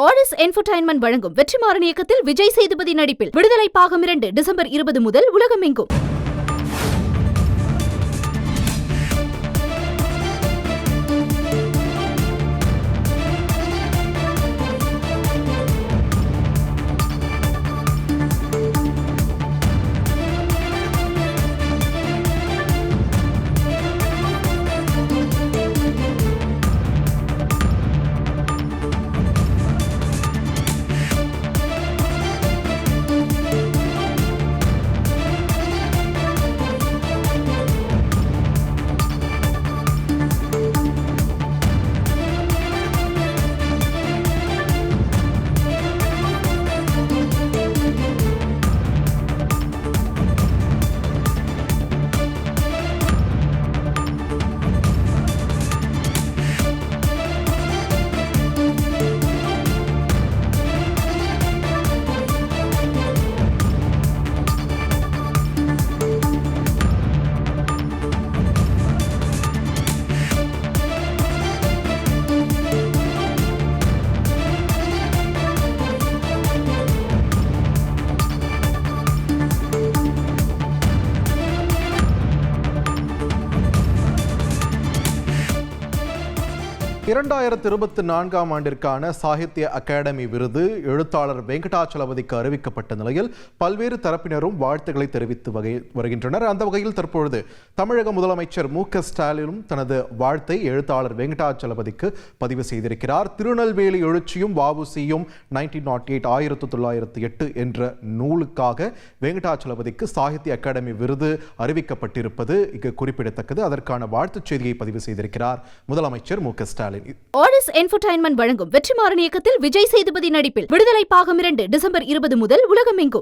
RS entertainment வழங்கும் வெற்றிமாறன் இயக்கத்தில் விஜய் சேதுபதி நடிப்பில் விடுதலை பாகம் 2 டிசம்பர் 20 முதல் உலகமெங்கும். ஆண்டிற்கான சாகித்ய அகாடமி விருது எழுத்தாளர் வெங்கடாச்சலபதிக்கு அறிவிக்கப்பட்ட நிலையில் பல்வேறு தரப்பினரும் வாழ்த்துக்களை தெரிவித்து வருகின்றனர். அந்த வகையில் தற்பொழுது தமிழக முதலமைச்சர் மு.க.ஸ்டாலினும் தனது வாழ்த்தை எழுத்தாளர் வெங்கடாச்சலபதிக்கு பதிவு செய்திருக்கிறார். திருநெல்வேலி எழுச்சியும் வ.உ.சி.யும் 1908 என்ற நூலுக்காக வெங்கடாச்சலபதிக்கு சாகித்ய அகாடமி விருது அறிவிக்கப்பட்டிருப்பது இங்கு குறிப்பிடத்தக்கது. அதற்கான வாழ்த்துச் செய்தியை பதிவு செய்திருக்கிறார் முதலமைச்சர் மு.க.ஸ்டாலின். ஆர்எஸ் என்டர்டெயின்மெண்ட் வழங்கும் வெற்றிமாறன் இயக்கத்தில் விஜய் சேதுபதி நடிப்பில் விடுதலை பாகம் 2 டிசம்பர் 20 முதல் உலகமெங்கும்.